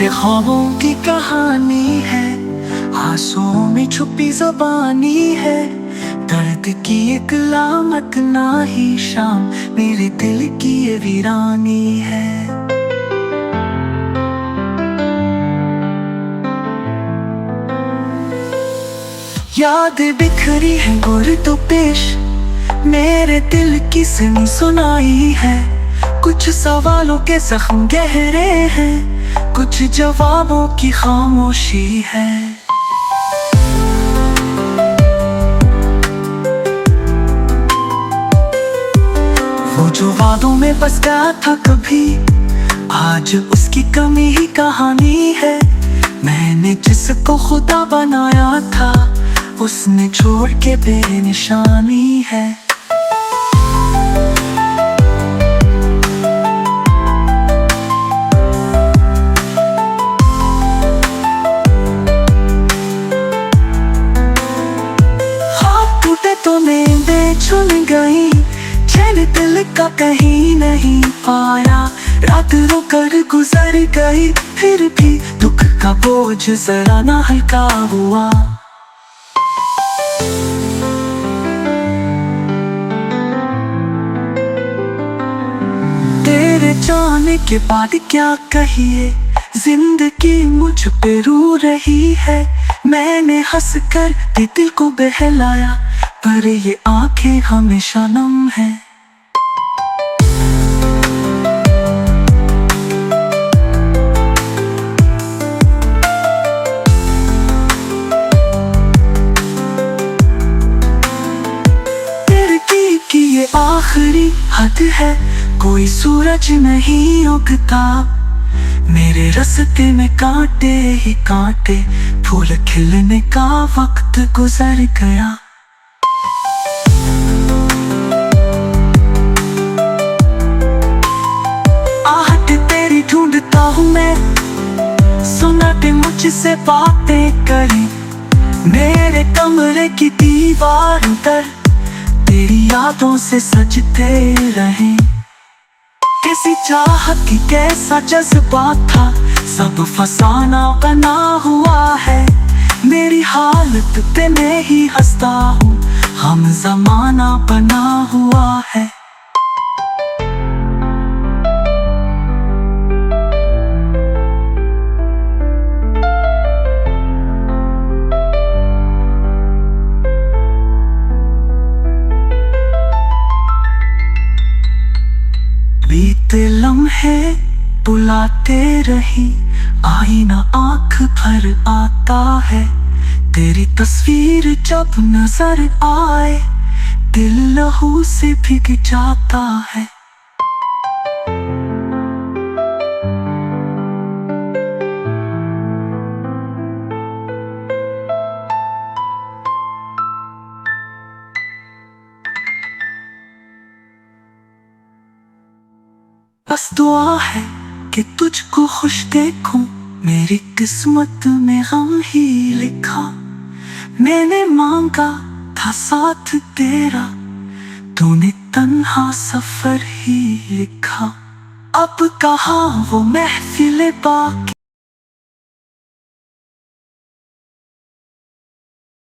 टूटे ख्वाबों की कहानी है, आंसुओं में छुपी ज़बानी है। दर्द की एक लामत ना ही शाम मेरे दिल की ये वीरानी है। यादें बिखरी है गुर तो पेश, मेरे दिल की सुनी सुनाई है। कुछ सवालों के जख्म गहरे हैं, कुछ जवाबों की खामोशी है। वो जो वादों में बस गया था कभी, आज उसकी कमी ही कहानी है। मैंने जिसको खुदा बनाया था, उसने छोड़ के बेनिशानी है। हाथ टूटे तो नींदें चुन गई, चैन दिल का कहीं नहीं पाया। रात रो कर गुजर गई, फिर भी दुख का बोझ जरा ना हल्का हुआ। तेरे जाने के बाद क्या कहिए, जिंदगी मुझ पे रू रही है। मैंने हंस कर दिल को बहलाया, पर ये आंखें हमेशा नम है। तिरकी की ये आखिरी हद है, कोई सूरज नहीं उगता। मेरे रास्ते में कांटे ही कांटे, फूल खिलने का वक्त गुजर गया। आहट तेरी ढूंढता हूँ मैं, सुनाते मुझसे बातें करी। मेरे कमरे की दीवार पर तेरी यादों से सजते रहे। किसी चाहत की कैसा जज्बा था, सब फसाना बना हुआ है। मेरी हालत पे मैं ही हंसता हूँ, हम जमाना बना हुआ है। बीते लम्हे बुलाते रही, आईना आँख भर आता है। तेरी तस्वीर जब नजर आए, दिल लहू से भीग जाता है। बस दुआ है कि तुझको खुश देखूं, मेरी किस्मत में गम ही लिखा। मैंने मांगा था साथ तेरा, तूने तन्हा सफर ही लिखा। अब कहाँ वो महफिल बाकी।